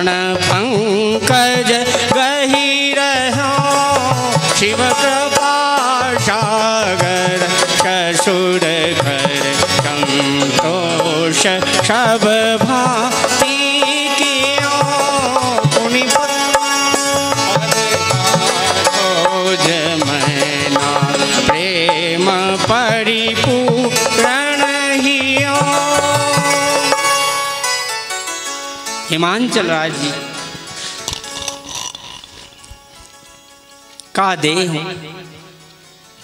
चरण पंकज गहीर हो, शिव कृपा सागर ससुर घर संतोष सब भांति कियो, पुनि खोज मैना प्रेम परिपूर्ण हियो। हिमांचल राज जी का दे हूँ,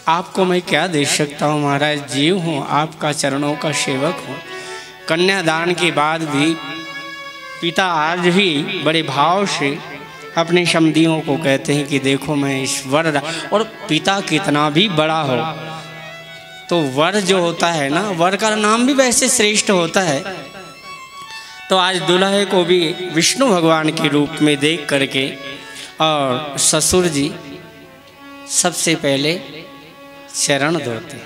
आपको मैं क्या दे सकता हूँ महाराज, जीव हूँ, आपका चरणों का सेवक हूँ। कन्यादान के बाद भी पिता आज भी बड़े भाव से अपने समधियों को कहते हैं कि देखो मैं इस वर, और पिता कितना भी बड़ा हो तो वर जो होता है ना, वर का नाम भी वैसे श्रेष्ठ होता है। तो आज दुल्हे को भी विष्णु भगवान के रूप में देख करके, और ससुर जी सबसे पहले चरण धोते,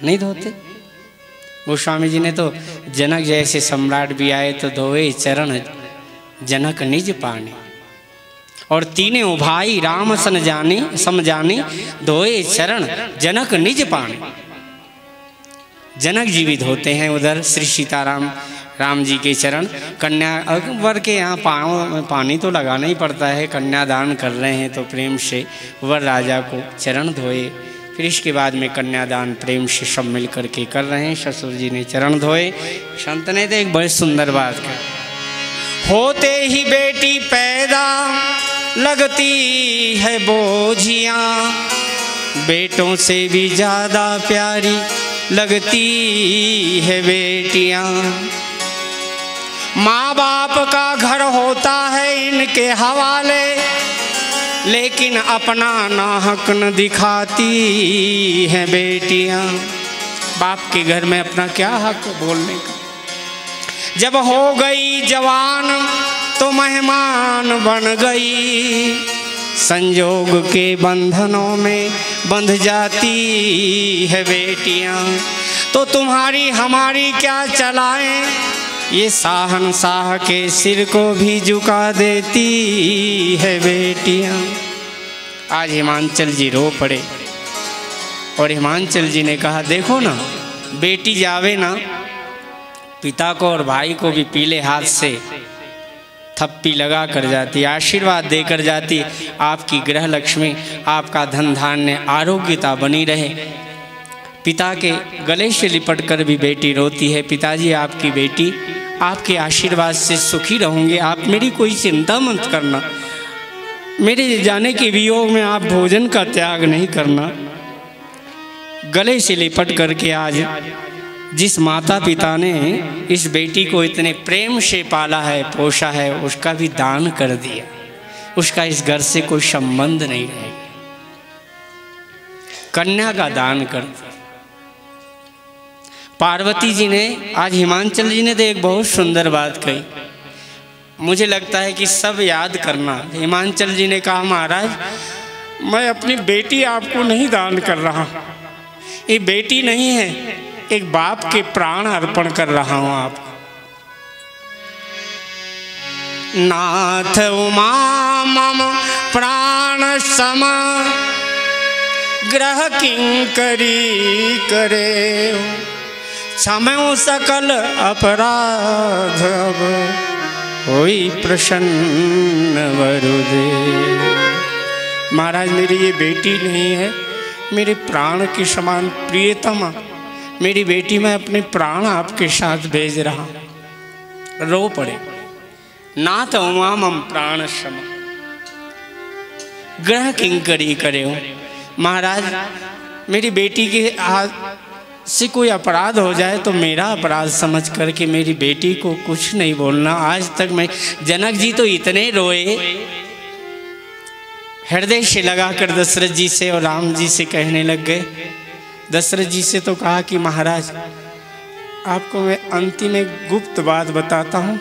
नहीं धोते। गोस्वामी जी ने तो जनक जैसे सम्राट भी आए तो धोए चरण जनक निज पानी, और तीनों भाई राम समझानी धोए चरण जनक निज पानी। जनक जी भी धोते हैं उधर श्री सीताराम राम जी के चरण। कन्या वर के यहाँ पाँव में पानी तो लगाना ही पड़ता है, कन्यादान कर रहे हैं तो प्रेम से वर राजा को चरण धोए। फिर इसके बाद में कन्यादान प्रेम से सब मिल करके कर रहे हैं। ससुर जी ने चरण धोए। संत ने तो एक बड़ी सुंदर बात कही, होते ही बेटी पैदा लगती है बोझियाँ, बेटों से भी ज़्यादा प्यारी लगती है बेटियाँ। माँ बाप का घर होता है इनके हवाले, लेकिन अपना नाहक न दिखाती हैं बेटियाँ। बाप के घर में अपना क्या हक बोलने का। जब हो गई जवान तो मेहमान बन गई, संजोग के बंधनों में बंध जाती है बेटियाँ। तो तुम्हारी हमारी क्या चलाएं, ये शाहनशाह के सिर को भी झुका देती है बेटियाँ। आज हिमांचल जी रो पड़े, और हिमांचल जी ने कहा देखो ना, बेटी जावे ना, पिता को और भाई को भी पीले हाथ से थप्पी लगा कर जाती, आशीर्वाद देकर जाती। आपकी गृह लक्ष्मी, आपका धन धान्य आरोग्यता बनी रहे। पिता के गले से लिपट कर भी बेटी रोती है, पिताजी आपकी बेटी आपके आशीर्वाद से सुखी रहूँगे, आप मेरी कोई चिंता मत करना, मेरे जाने के वियोग में आप भोजन का त्याग नहीं करना। गले से लिपट करके आज जिस माता पिता ने इस बेटी को इतने प्रेम से पाला है, पोषा है, उसका भी दान कर दिया, उसका इस घर से कोई संबंध नहीं रहेगा। कन्या का दान कर दिया। पार्वती जी ने, आज हिमांचल जी ने तो एक बहुत सुंदर बात कही, मुझे लगता है कि सब याद करना। हिमांचल जी ने कहा महाराज मैं अपनी बेटी आपको नहीं दान कर रहा, ये बेटी नहीं है, एक बाप के प्राण अर्पण कर रहा हूं आपको। नाथ उमा मम प्राण सम ग्रह किंकरी करे, क्षमो सकल अपराध अब होई प्रसन्न वरुदेव। महाराज मेरी ये बेटी नहीं है, मेरे प्राण के समान प्रियतमा मेरी बेटी, मैं अपने प्राण आपके साथ भेज रहा हूं। रो पड़े। नाथ उमा मम प्राण सम ग्रह किंकरी करे हो। महाराज मेरी बेटी के हाथ से कोई अपराध हो जाए तो मेरा अपराध समझ करके मेरी बेटी को कुछ नहीं बोलना। आज तक मैं, जनक जी तो इतने रोए, हृदय से लगाकर दशरथ जी से और राम जी से कहने लग गए। दशरथ जी से तो कहा कि महाराज आपको मैं अंतिम एक गुप्त बात बताता हूँ,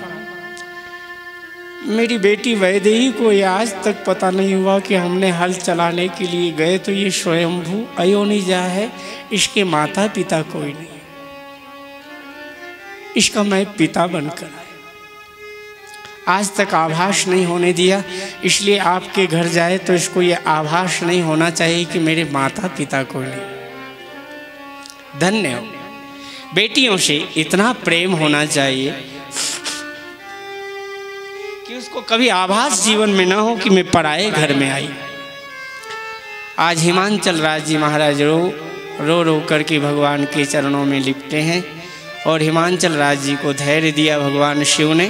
मेरी बेटी वैदेही को ये आज तक पता नहीं हुआ कि हमने हल चलाने के लिए गए तो ये स्वयंभू अयोनिजा है, इसके माता पिता कोई नहीं, इसका मैं पिता बनकर आज तक आभास नहीं होने दिया, इसलिए आपके घर जाए तो इसको ये आभास नहीं होना चाहिए कि मेरे माता पिता को नहीं। धन्य हो। बेटियों से इतना प्रेम होना चाहिए कि उसको कभी आभास जीवन में ना हो कि मैं पराए घर में आई। आज हिमांचल राज जी महाराज रो रो करके भगवान के चरणों में लिपटे हैं और हिमांचल राज जी को धैर्य दिया भगवान शिव ने,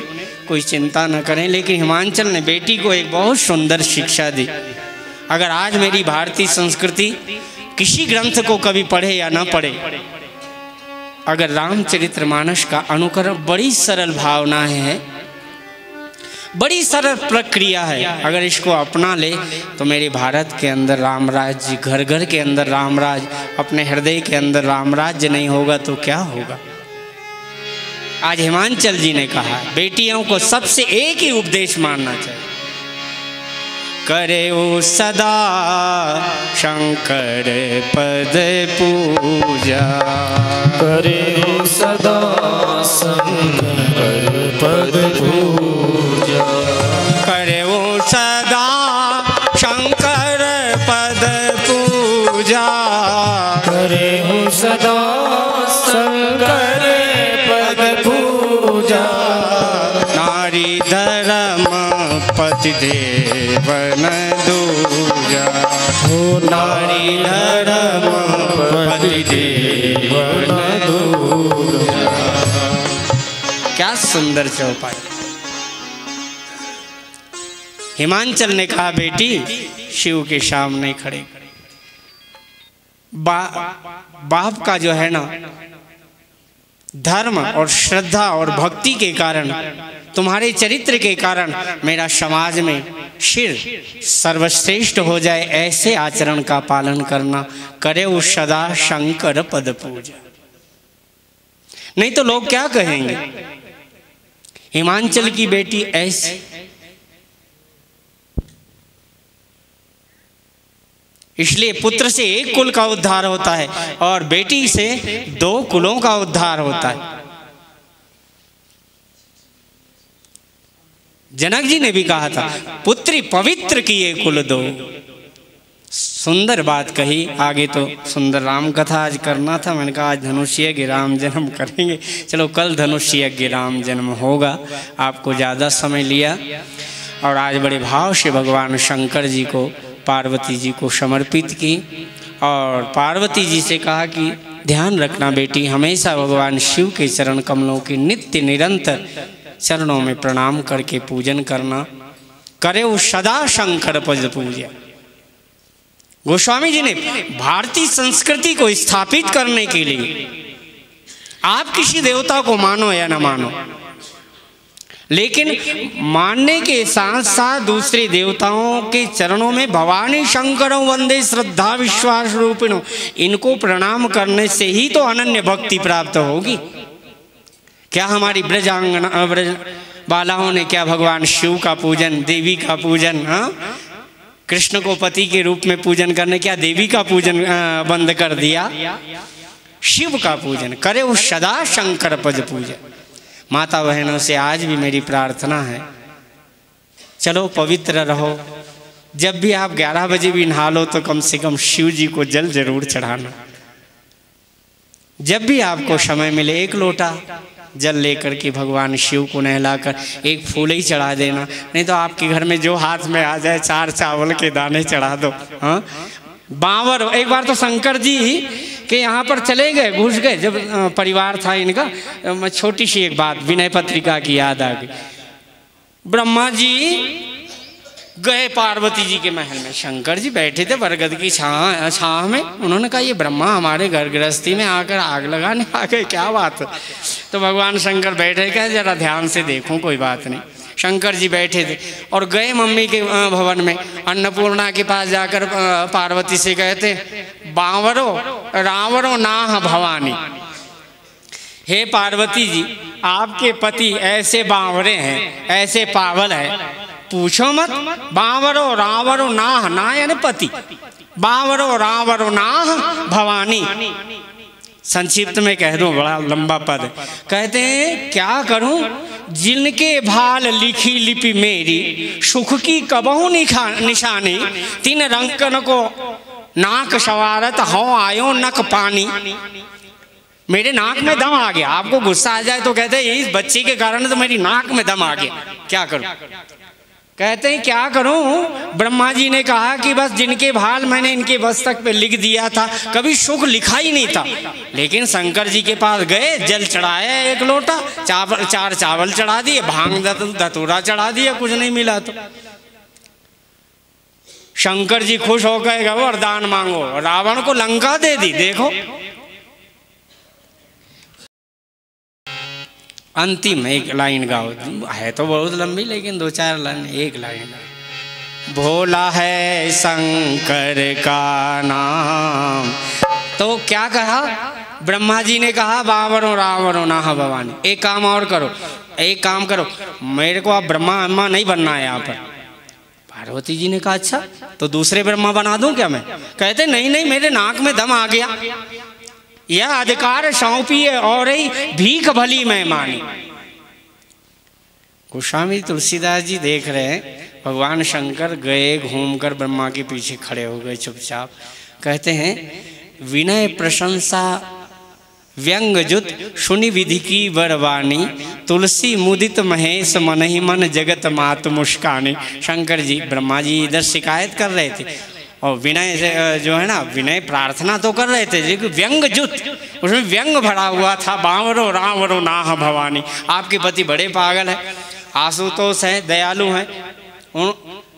कोई चिंता न करें। लेकिन हिमांचल ने बेटी को एक बहुत सुंदर शिक्षा दी। अगर आज मेरी भारतीय संस्कृति किसी ग्रंथ को कभी पढ़े या ना पढ़े, अगर रामचरितमानस का अनुकरण, बड़ी सरल भावनाएं हैं, बड़ी सरल प्रक्रिया है, अगर इसको अपना ले तो मेरे भारत के अंदर रामराज जी, घर घर के अंदर रामराज, अपने हृदय के अंदर रामराज्य नहीं होगा तो क्या होगा। आज हिमांचल जी ने कहा बेटियों को सबसे एक ही उपदेश मानना चाहिए, करे वो सदा शंकर पद पूजा, करे वो सदा शंकर पद पूजा, करे वो सदा शंकर पद पूजा, करे वो सदा शंकर पद पूजा, नारी धर्म पति देवन दूजा, नारी धर्म पति देवन दूजा। क्या सुंदर चौपाई। हिमांचल ने कहा बेटी शिव के सामने खड़े बाप का जो है ना धर्म और श्रद्धा और भक्ति के कारण, तुम्हारे चरित्र के कारण मेरा समाज में शिर सर्वश्रेष्ठ हो जाए, ऐसे आचरण का पालन करना। करे वो सदा शंकर पद पूजा। नहीं तो लोग क्या कहेंगे, हिमांचल की बेटी ऐसी। इसलिए पुत्र से एक कुल का उद्धार होता है और बेटी से 2 कुलों का उद्धार होता है। जनक जी ने भी कहा था पुत्री पवित्र किए कुल 2। सुंदर बात कही। आगे तो सुंदर राम कथा आज करना था, मैंने कहा आज धनुष यज्ञ राम जन्म करेंगे। चलो कल धनुष यज्ञ राम जन्म होगा, आपको ज़्यादा समय लिया। और आज बड़े भाव से भगवान शंकर जी को पार्वती जी को समर्पित की और पार्वती जी से कहा कि ध्यान रखना बेटी, हमेशा भगवान शिव के चरण कमलों के नित्य निरंतर चरणों में प्रणाम करके पूजन करना। करे वो सदा शंकर पद पूजा। गोस्वामी जी ने भारतीय संस्कृति को स्थापित करने के लिए, आप किसी देवता को मानो या न मानो, लेकिन मानने के साथ साथ दूसरे देवताओं के चरणों में भवानी शंकरों वंदे श्रद्धा विश्वास रूपिणों, इनको प्रणाम करने से ही तो अनन्य भक्ति प्राप्त होगी। क्या हमारी ब्रजांगना ब्रज बालाओं ने क्या भगवान शिव का पूजन, देवी का पूजन, कृष्ण को पति के रूप में पूजन करने, क्या देवी का पूजन बंद कर दिया? शिव का पूजन करे वो सदा शंकर पद पूजा। माता बहनों से आज भी मेरी प्रार्थना है, चलो पवित्र रहो। जब भी आप 11 बजे भी नहा लो तो कम से कम शिव जी को जल जरूर चढ़ाना। जब भी आपको समय मिले 1 लोटा जल लेकर के भगवान शिव को नहलाकर एक फूल ही चढ़ा देना। नहीं तो आपके घर में जो हाथ में आ जाए 4 चावल के दाने चढ़ा दो। हाँ, बावर एक बार तो शंकर जी के यहाँ पर चले गए, घुस गए। जब परिवार था इनका, छोटी सी एक बात विनय पत्रिका की याद आ गई। ब्रह्मा जी गए पार्वती जी के महल में, शंकर जी बैठे थे बरगद की छांव में। उन्होंने कहा ये ब्रह्मा हमारे घर गृहस्थी में आकर आग लगाने आ गए, क्या बात है? तो भगवान शंकर बैठे, कहे जरा ध्यान से देखूं, कोई बात नहीं। शंकर जी बैठे थे और गए मम्मी के भवन में। अन्नपूर्णा के पास जाकर पार्वती से कहते, बावरो रावरो नाह भवानी, हे पार्वती जी आपके पति ऐसे बावरे हैं, ऐसे पागल है, पूछो मत। बावरो रावरो नाह, ना यानी पति, बावरो रावरो नाह भवानी, संक्षिप्त में कह दूं, बड़ा लंबा पद है। कहते हैं क्या करूं, जिनके भाल लिखी लिपि मेरी, सुख की कबहू निशानी, तीन रंकन को नाक सवारत हो आयो नक पानी। मेरे नाक में दम आ गया। आपको गुस्सा आ जाए तो कहते हैं इस बच्ची के कारण तो मेरी नाक में दम आ गया, क्या करूं। कहते हैं क्या करूं, ब्रह्मा जी ने कहा कि बस जिनके भाल मैंने इनके मस्तक पे लिख दिया था, कभी सुख लिखा ही नहीं था। लेकिन शंकर जी के पास गए, जल चढ़ाया 1 लोटा, चार चावल चढ़ा दिए, भांग धतूरा चढ़ा दिया, कुछ नहीं मिला। तो शंकर जी खुश होकर गए, वरदान मांगो, रावण को लंका दे दी। देखो अंतिम एक लाइन गाओ, है तो बहुत लंबी लेकिन 2-4 लाइन, एक लाइन गाओ। भोला है शंकर का नाम। तो क्या कहा ब्रह्मा जी ने कहा, बावरो रावरो ना भवानी, एक काम और करो, एक काम करो, मेरे को अब ब्रह्मा अम्मा नहीं बनना है यहाँ पर। पार्वती जी ने कहा अच्छा तो दूसरे ब्रह्मा बना दूं क्या मैं। कहते नहीं नहीं, मेरे नाक में दम आ गया, यह अधिकार सौंपिए और ही भीख भली मैं मानी। गोस्वामी तुलसीदास जी देख रहे हैं, भगवान शंकर गए, घूमकर ब्रह्मा के पीछे खड़े हो गए चुपचाप। कहते हैं विनय प्रशंसा व्यंग जुत सुनि विधि की बरवानी, तुलसी मुदित महेश मन ही मन जगत मात मुस्कानी। शंकर जी ब्रह्मा जी इधर शिकायत कर रहे थे और विनय जो है ना, विनय प्रार्थना तो कर रहे थे, लेकिन व्यंग जुत, उसमें व्यंग भरा हुआ था। बावरो रावरो नाह भवानी, आपके पति बड़े पागल है, आशुतोष है, दयालु हैं,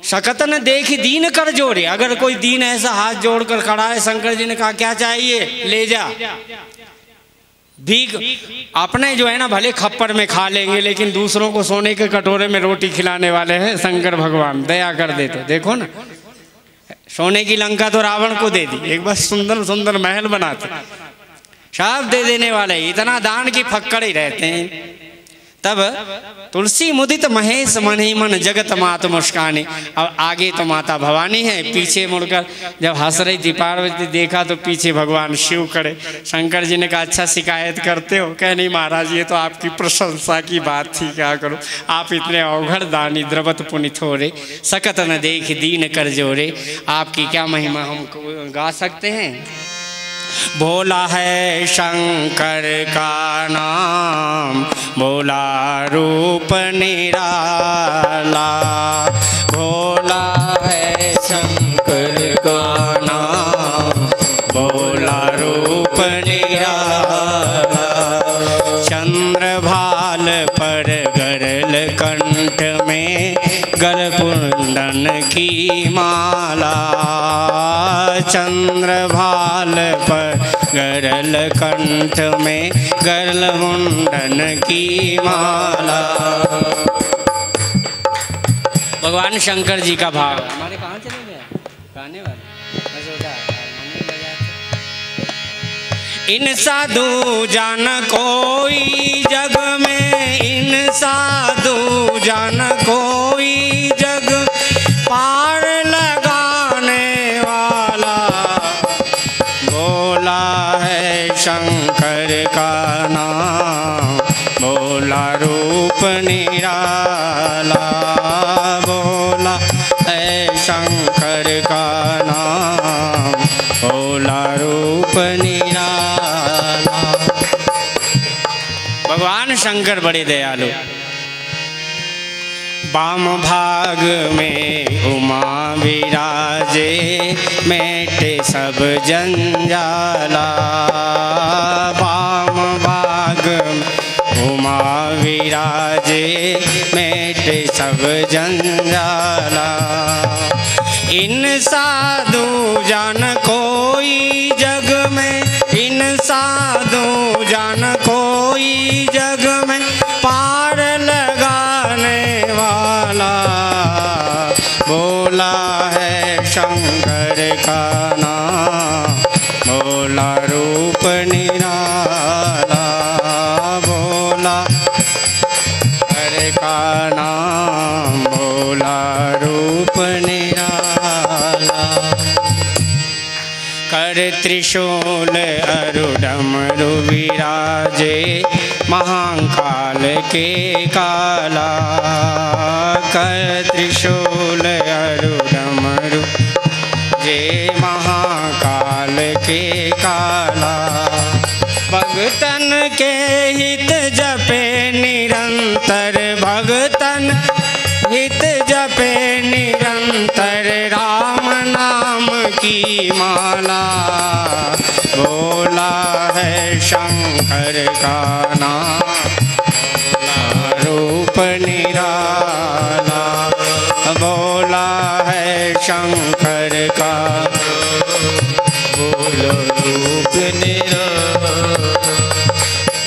शकत न देखी दीन कर जोड़े। अगर कोई दीन ऐसा हाथ जोड़कर खड़ा है, शंकर जी ने कहा क्या चाहिए ले जा, भीख अपने जो है ना भले खप्पर में खा लेंगे, लेकिन दूसरों को सोने के कटोरे में रोटी खिलाने वाले हैं शंकर भगवान, दया कर देते। देखो ना, सोने की लंका तो रावण को दे दी, एक बार सुंदर सुंदर महल बनाते, सब दे देने वाले, इतना दान की फक्कड़ ही रहते हैं। तब तुलसी मुदित महेश मन ही मन जगत मात मुस्कानी। अब आगे तो माता भवानी है, पीछे मुड़कर जब हंस रही थी पार्वती, देखा तो पीछे भगवान शिव खड़े। शंकर जी ने कहा अच्छा शिकायत करते हो। कह नहीं महाराज, ये तो आपकी प्रशंसा की बात थी, क्या करूं, आप इतने अवघड़ दानी, द्रवत पुनित हो रे, सकत न देख दीन कर जोरे। आपकी क्या महिमा हम गा सकते हैं। भोला है शंकर का नाम, भोला रूप निराला, भोला है शंकर का नाम, भोला रूप निराला। चंद्रभाल पर गरल कंठ में गलकुंडन की माला, चंद्रभाल पर गरल कंठ में गरल मुंडन की माला। भगवान शंकर जी का भाव। हमारे कहाँ चले गए गाने वाले, इन साधु जान कोई जग में, इन साधु जान कोई जग पार लगाने वाला, भोला है शंकर का नाम, भोला रूप निराला, भोला है शंकर का नाम, भोला रूप निराला। भगवान शंकर बड़े दयालु। वाम भाग में उमा विराजे, मेटे सब जंजाला, वाम भाग में उमा विराजे, मेटे सब जंजाला। इन साधु जान कोई जग में, इन साधु जान कोई जग में पार लगाने वाला, भोला है शंकर का नाम, भोला रूप निराला, भोला हर का नाम, भोला रूप निराला। कर त्रिशूल अरु डमरु विराजे महाकाल के काला। कर त्रिशूल अरु डमरु जे महाकाल के काला। भगतन के हित जपे निरंतर, भगतन हित जपे निरंतर राम नाम की माला। बोला है शंकर का नाम, बोला रूप निराला। बोला है शंकर का, बोलो रूप निराला।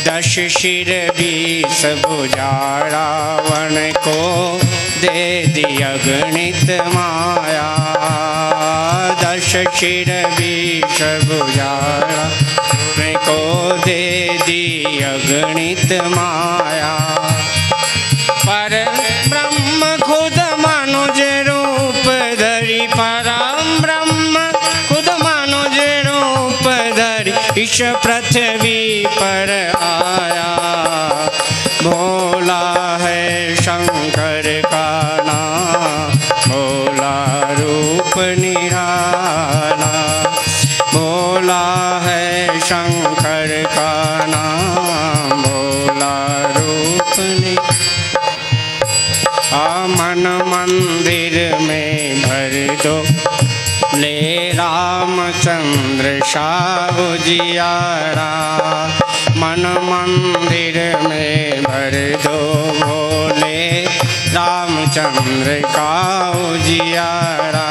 दश शिर 20 भुजा रावण को दे दिया गणित माया। दश शिर 20 भुजा रावण को दे दिया गणित माया। पर ब्रह्म खुद मनुज रूप धरी, परम ब्रह्म खुद मनुज रूप धरी इस पृथ्वी पर आया। भोला है शंकर का नाम, भोला रूप निराला। भोला है शंकर का नाम, भोला रूप निराला। मन मंदिर में भर दो ले रामचंद्र शाह जियारा। मन मंदिर में भर दो भोले रामचंद्र का उजियारा।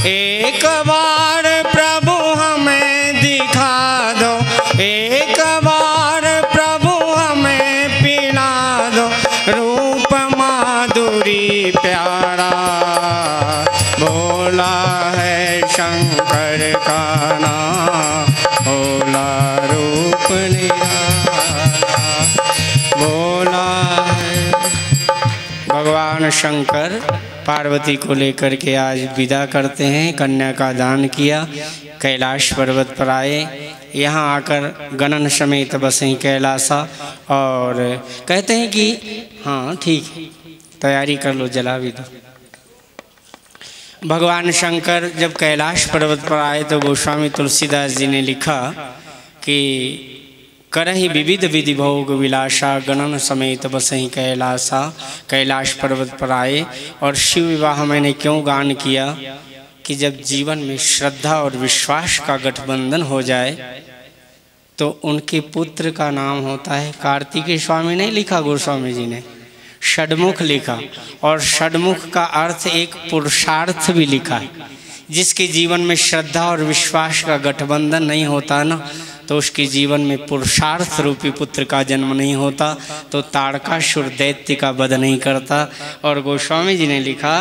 एक बार प्रभु हमें दिखा दो, एक बार प्रभु हमें पिला दो रूप माधुरी प्यारा। भोला है शंकर का नाम, भोला रूप निराला। भोला है। भगवान शंकर पार्वती को लेकर के आज विदा करते हैं। कन्या का दान किया, कैलाश पर्वत पर आए। यहाँ आकर गणन समेत बसें कैलासा और कहते हैं कि हाँ ठीक है, तैयारी कर लो, जला भी दो। भगवान शंकर जब कैलाश पर्वत पर आए तो गोस्वामी तुलसीदास जी ने लिखा कि करहि विविध विधि भोग विलासा, गणन समेत बसहि कैलासा। कैलाश पर्वत पर आए और शिव विवाह मैंने क्यों गान किया कि जब जीवन में श्रद्धा और विश्वास का गठबंधन हो जाए तो उनके पुत्र का नाम होता है कार्तिकेय स्वामी। नहीं लिखा गोस्वामी जी ने, षडमुख लिखा। और षडमुख का अर्थ एक पुरुषार्थ भी लिखा है। जिसके जीवन में श्रद्धा और विश्वास का गठबंधन नहीं होता ना, तो उसके जीवन में पुरुषार्थ रूपी पुत्र का जन्म नहीं होता, तो ताड़कासुर दैत्य का वध नहीं करता। और गोस्वामी जी ने लिखा,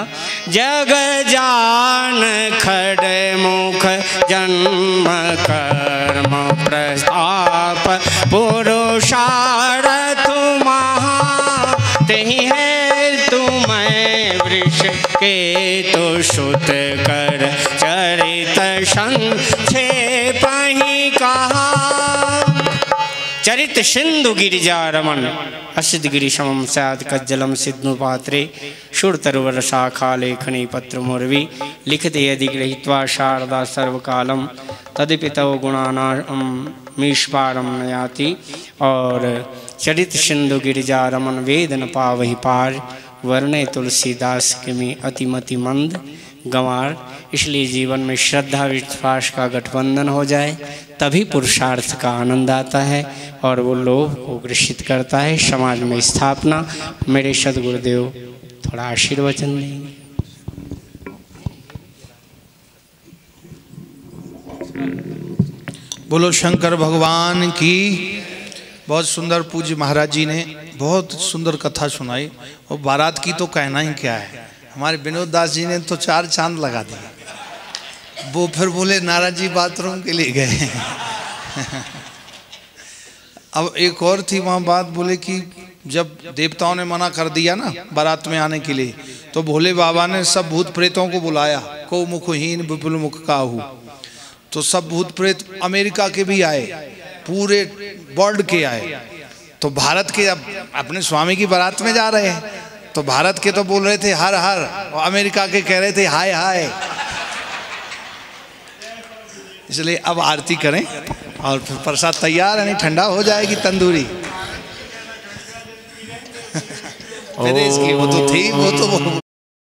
जग जान खड़मुख जन्म कर्म प्रताप पुरुषार्थ महा, तेहि है तुम्हें वृष के तो सुत कर चरित संक्षेप ही कहा। चरित सिंधु गिरिजा रमन असित गिरि समम स्यात् कज्जलम सिद्धु पात्रे शूरतरुवर शाखा लेखनी पत्र मुर्वी लिखते यदि गृहीत्वा शारदा सर्वकालम तदिपि तव गुणानां मीश्वारम नयाति। और चरित सिंधु गिरिजा रमन वेद न पावहि पार, वर्णे तुलसीदास के में अतिमति मंद गंवार। इसलिए जीवन में श्रद्धा विश्वास का गठबंधन हो जाए तभी पुरुषार्थ का आनंद आता है और वो लोभ को ग्रसित करता है। समाज में स्थापना। मेरे सदगुरुदेव थोड़ा आशीर्वचन देंगे। बोलो शंकर भगवान की। बहुत सुंदर पूज्य महाराज जी ने बहुत सुंदर कथा सुनाई और बारात की तो कहना ही क्या है। हमारे विनोद दास जी ने तो 4 चांद लगा दिए। वो फिर बोले नाराज जी बाथरूम के लिए गए। अब एक और थी वहाँ बात, बोले कि जब देवताओं ने मना कर दिया ना बारात में आने के लिए, तो भोले बाबा ने सब भूत प्रेतों को बुलाया, को मुखहीन विपुल मुख काहू। तो सब भूत प्रेत अमेरिका के भी आए, पूरे वर्ल्ड के आए। तो भारत के अब अपने स्वामी की बारात में जा रहे हैं, तो भारत के तो बोल रहे थे हर हर, और अमेरिका के कह रहे थे हाय हाय। इसलिए अब आरती करें और फिर प्रसाद तैयार है, नहीं ठंडा हो जाएगी तंदूरी। फिर इसकी वो तो थी, वो तो